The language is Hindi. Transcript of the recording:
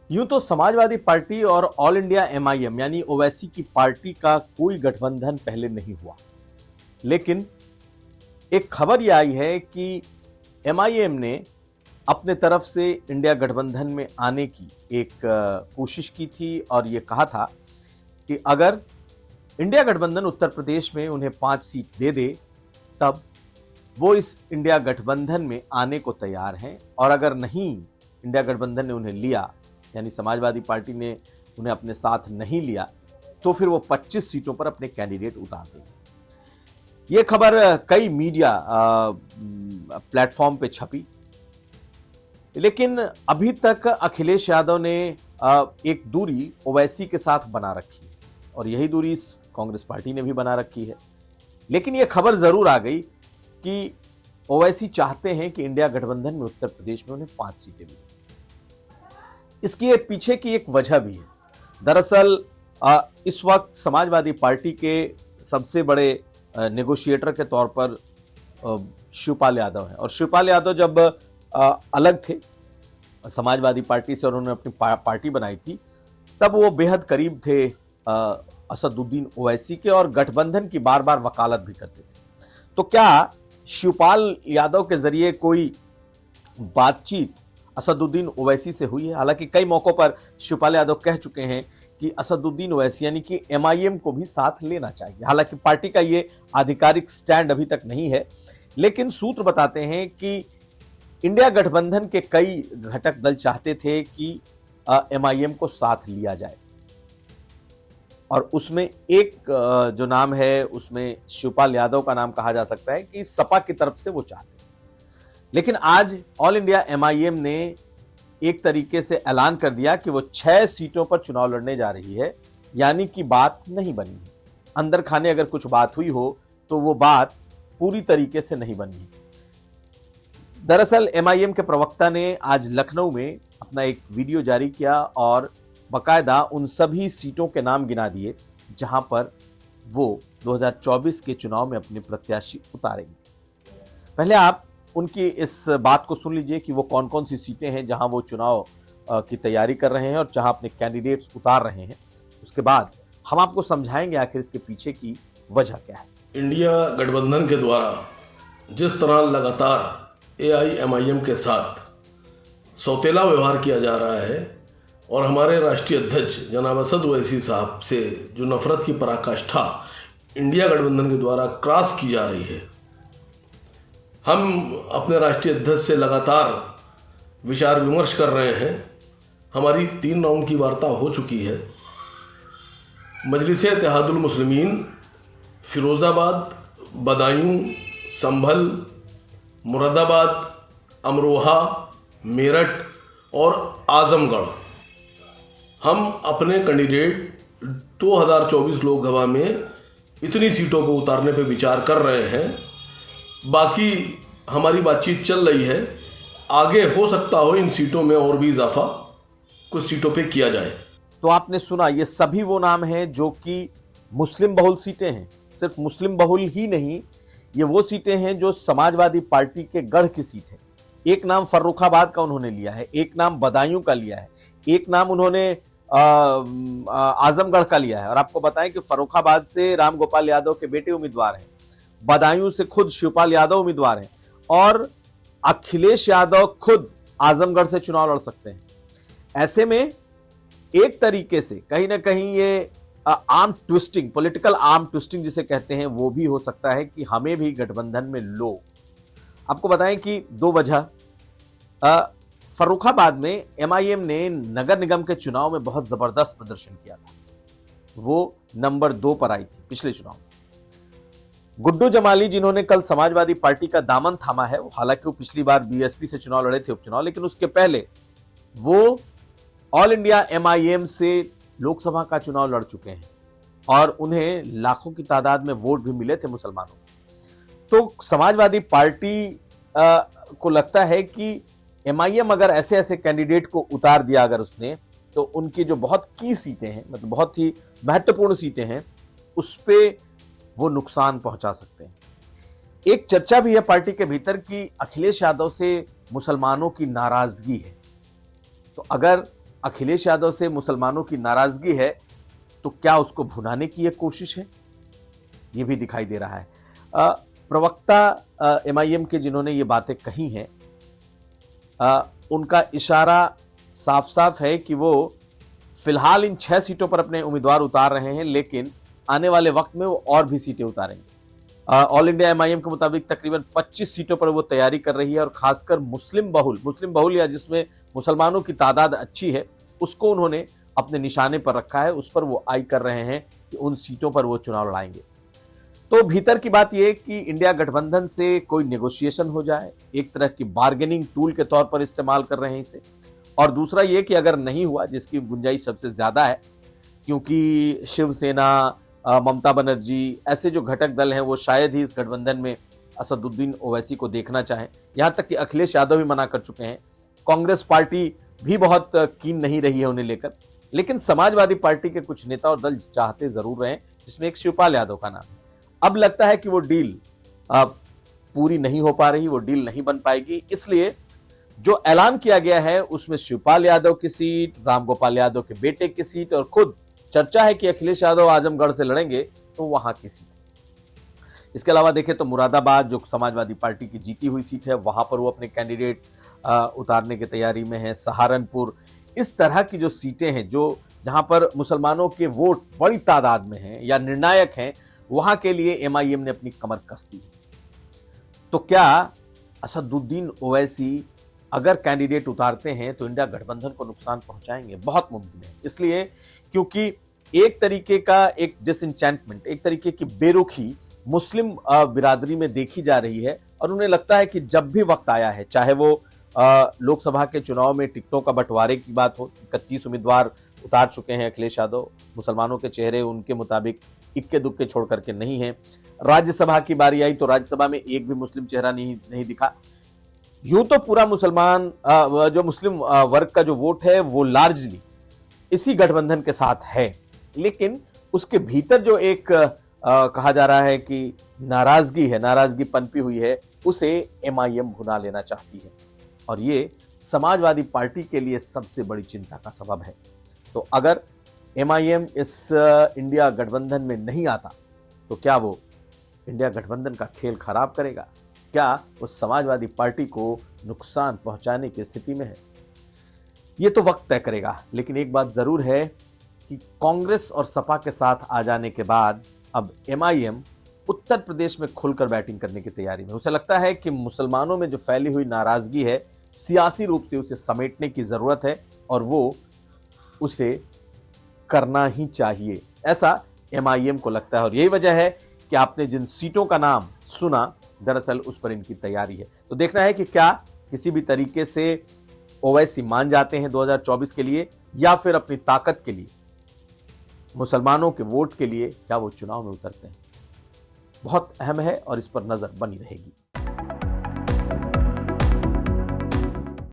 यूं तो समाजवादी पार्टी और ऑल इंडिया एमआईएम यानी ओवैसी की पार्टी का कोई गठबंधन पहले नहीं हुआ। लेकिन एक खबर यह आई है कि एमआईएम ने अपने तरफ से इंडिया गठबंधन में आने की एक कोशिश की थी और यह कहा था कि अगर इंडिया गठबंधन उत्तर प्रदेश में उन्हें 5 सीट दे दे तब वो इस इंडिया गठबंधन में आने को तैयार हैं, और अगर नहीं इंडिया गठबंधन ने उन्हें लिया यानी समाजवादी पार्टी ने उन्हें अपने साथ नहीं लिया तो फिर वो 25 सीटों पर अपने कैंडिडेट उतार देंगे। ये खबर कई मीडिया प्लेटफॉर्म पे छपी, लेकिन अभी तक अखिलेश यादव ने एक दूरी ओवैसी के साथ बना रखी है और यही दूरी कांग्रेस पार्टी ने भी बना रखी है। लेकिन यह खबर जरूर आ गई कि ओवैसी चाहते हैं कि इंडिया गठबंधन में उत्तर प्रदेश में उन्हें 5 सीटें मिलें। इसके पीछे की एक वजह भी है। दरअसल इस वक्त समाजवादी पार्टी के सबसे बड़े नेगोशिएटर के तौर पर शिवपाल यादव है, और शिवपाल यादव जब अलग थे समाजवादी पार्टी से और उन्होंने अपनी पार्टी बनाई थी तब वो बेहद करीब थे असदुद्दीन ओवैसी के और गठबंधन की बार बार वकालत भी करते थे। तो क्या शिवपाल यादव के जरिए कोई बातचीत असदुद्दीन ओवैसी से हुई है? हालांकि कई मौकों पर शिवपाल यादव कह चुके हैं कि असदुद्दीन ओवैसी यानी कि एमआईएम को भी साथ लेना चाहिए। हालांकि पार्टी का ये आधिकारिक स्टैंड अभी तक नहीं है, लेकिन सूत्र बताते हैं कि इंडिया गठबंधन के कई घटक दल चाहते थे कि एमआईएम को साथ लिया जाए, और उसमें एक जो नाम है उसमें शिवपाल यादव का नाम कहा जा सकता है कि सपा की तरफ से वो चाहते हैं। लेकिन आज ऑल इंडिया एमआईएम ने एक तरीके से ऐलान कर दिया कि वो 6 सीटों पर चुनाव लड़ने जा रही है, यानी कि बात नहीं बनी है। अंदर खाने अगर कुछ बात हुई हो तो वो बात पूरी तरीके से नहीं बनी। दरअसल एमआईएम के प्रवक्ता ने आज लखनऊ में अपना एक वीडियो जारी किया और बकायदा उन सभी सीटों के नाम गिना दिए जहां पर वो 2024 के चुनाव में अपने प्रत्याशी उतारेंगे। पहले आप उनकी इस बात को सुन लीजिए कि वो कौन कौन सी सीटें हैं जहां वो चुनाव की तैयारी कर रहे हैं और जहां अपने कैंडिडेट्स उतार रहे हैं। उसके बाद हम आपको समझाएंगे आखिर इसके पीछे की वजह क्या है। इंडिया गठबंधन के द्वारा जिस तरह लगातार एआईएमआईएम के साथ सौतेला व्यवहार किया जा रहा है और हमारे राष्ट्रीय अध्यक्ष जनाब असद ओवैसी साहब से जो नफरत की पराकाष्ठा इंडिया गठबंधन के द्वारा क्रॉस की जा रही है, हम अपने राष्ट्रीय अध्यक्ष से लगातार विचार विमर्श कर रहे हैं। हमारी 3 राउंड की वार्ता हो चुकी है। मजलिस इत्तेहादुल मुस्लिमीन, फिरोज़ाबाद, बदायूं, संभल, मुरादाबाद, अमरोहा, मेरठ और आजमगढ़, हम अपने कैंडिडेट 2024 लोकसभा में इतनी सीटों को उतारने पर विचार कर रहे हैं। बाकी हमारी बातचीत चल रही है, आगे हो सकता हो इन सीटों में और भी इजाफा कुछ सीटों पे किया जाए। तो आपने सुना, ये सभी वो नाम हैं जो कि मुस्लिम बहुल सीटें हैं। सिर्फ मुस्लिम बहुल ही नहीं, ये वो सीटें हैं जो समाजवादी पार्टी के गढ़ की सीट है। एक नाम फर्रुखाबाद का उन्होंने लिया है, एक नाम बदायूं का लिया है, एक नाम उन्होंने आजमगढ़ का लिया है। और आपको बताएं कि फर्रुखाबाद से राम गोपाल यादव के बेटे उम्मीदवार हैं, बदायूं से खुद शिवपाल यादव उम्मीदवार हैं, और अखिलेश यादव खुद आजमगढ़ से चुनाव लड़ सकते हैं। ऐसे में एक तरीके से कहीं ना कहीं ये arm twisting, political arm twisting जिसे कहते हैं, वो भी हो सकता है कि हमें भी गठबंधन में लो। आपको बताएं कि 2 वजह। फर्रुखाबाद में एमआईएम ने नगर निगम के चुनाव में बहुत जबरदस्त प्रदर्शन किया था, वो नंबर 2 पर आई थी पिछले चुनाव में। गुड्डू जमाली जिन्होंने कल समाजवादी पार्टी का दामन थामा है, हालांकि वो पिछली बार बीएसपी से चुनाव लड़े थे उपचुनाव, लेकिन उसके पहले वो ऑल इंडिया एमआईएम से लोकसभा का चुनाव लड़ चुके हैं और उन्हें लाखों की तादाद में वोट भी मिले थे मुसलमानों को। तो समाजवादी पार्टी को लगता है कि एमआईएम अगर ऐसे ऐसे कैंडिडेट को उतार दिया अगर उसने, तो उनकी जो बहुत की सीटें हैं, मतलब बहुत ही महत्वपूर्ण सीटें हैं, उस पर वो नुकसान पहुंचा सकते हैं। एक चर्चा भी है पार्टी के भीतर कि अखिलेश यादव से मुसलमानों की नाराजगी है, तो अगर अखिलेश यादव से मुसलमानों की नाराजगी है, तो क्या उसको भुनाने की एक कोशिश है? ये भी दिखाई दे रहा है। प्रवक्ता एमआईएम के जिन्होंने ये बातें कही हैं, उनका इशारा साफ साफ है कि वो फिलहाल इन 6 सीटों पर अपने उम्मीदवार उतार रहे हैं, लेकिन आने वाले वक्त में वो और भी सीटें उतारेंगे। ऑल इंडिया एमआईएम के मुताबिक तकरीबन 25 सीटों पर वो तैयारी कर रही है और खासकर मुस्लिम बहुल या जिसमें मुसलमानों की तादाद अच्छी है, उसको उन्होंने अपने निशाने पर रखा है। उस पर वो आई कर रहे हैं कि उन सीटों पर वो चुनाव लड़ाएंगे। तो भीतर की बात यह कि इंडिया गठबंधन से कोई नेगोशिएशन हो जाए, एक तरह की बार्गेनिंग टूल के तौर पर इस्तेमाल कर रहे हैं इसे। और दूसरा ये कि अगर नहीं हुआ, जिसकी गुंजाइश सबसे ज्यादा है, क्योंकि शिवसेना, ममता बनर्जी, ऐसे जो घटक दल हैं वो शायद ही इस गठबंधन में असदुद्दीन ओवैसी को देखना चाहें। यहां तक कि अखिलेश यादव भी मना कर चुके हैं। कांग्रेस पार्टी भी बहुत कीन नहीं रही है उन्हें लेकर, लेकिन समाजवादी पार्टी के कुछ नेता और दल चाहते जरूर रहे, जिसमें एक शिवपाल यादव का नाम। अब लगता है कि वो डील पूरी नहीं हो पा रही, वो डील नहीं बन पाएगी। इसलिए जो ऐलान किया गया है उसमें शिवपाल यादव की सीट, रामगोपाल यादव के बेटे की सीट, और खुद चर्चा है कि अखिलेश यादव आजमगढ़ से लड़ेंगे तो वहां की सीट। इसके अलावा देखें तो मुरादाबाद, जो समाजवादी पार्टी की जीती हुई सीट है, वहां पर वो अपने कैंडिडेट उतारने की तैयारी में है। सहारनपुर, इस तरह की जो सीटें हैं जो जहां पर मुसलमानों के वोट बड़ी तादाद में हैं या निर्णायक हैं, वहां के लिए एमआईएम ने अपनी कमर कस दी। तो क्या असदुद्दीन ओवैसी अगर कैंडिडेट उतारते हैं तो इंडिया गठबंधन को नुकसान पहुंचाएंगे? बहुत मुमकिन है। इसलिए क्योंकि एक तरीके का एक डिसइंचेंटमेंट, एक तरीके की बेरुखी मुस्लिम बिरादरी में देखी जा रही है, और उन्हें लगता है कि जब भी वक्त आया है, चाहे वो लोकसभा के चुनाव में टिकटों का बंटवारे की बात हो, 31 उम्मीदवार उतार चुके हैं अखिलेश यादव, मुसलमानों के चेहरे उनके मुताबिक इक्के दुक्के छोड़ करके नहीं है। राज्यसभा की बारी आई तो राज्यसभा में एक भी मुस्लिम चेहरा नहीं दिखा। यूं तो पूरा मुसलमान जो मुस्लिम वर्ग का जो वोट है वो लार्जली इसी गठबंधन के साथ है, लेकिन उसके भीतर जो एक कहा जा रहा है कि नाराजगी पनपी हुई है, उसे एमआईएम भुना लेना चाहती है, और ये समाजवादी पार्टी के लिए सबसे बड़ी चिंता का सबब है। तो अगर एमआईएम इस इंडिया गठबंधन में नहीं आता तो क्या वो इंडिया गठबंधन का खेल खराब करेगा? क्या वो समाजवादी पार्टी को नुकसान पहुंचाने की स्थिति में है? ये तो वक्त तय करेगा, लेकिन एक बात जरूर है कि कांग्रेस और सपा के साथ आ जाने के बाद अब एमआईएम उत्तर प्रदेश में खुलकर बैटिंग करने की तैयारी में। उसे लगता है कि मुसलमानों में जो फैली हुई नाराजगी है, सियासी रूप से उसे समेटने की जरूरत है, और वो उसे करना ही चाहिए, ऐसा एमआईएम को लगता है। और यही वजह है कि आपने जिन सीटों का नाम सुना, दरअसल उस पर इनकी तैयारी है। तो देखना है कि क्या किसी भी तरीके से ओवैसी मान जाते हैं 2024 के लिए, या फिर अपनी ताकत के लिए, मुसलमानों के वोट के लिए क्या वो चुनाव में उतरते हैं। बहुत अहम है और इस पर नजर बनी रहेगी।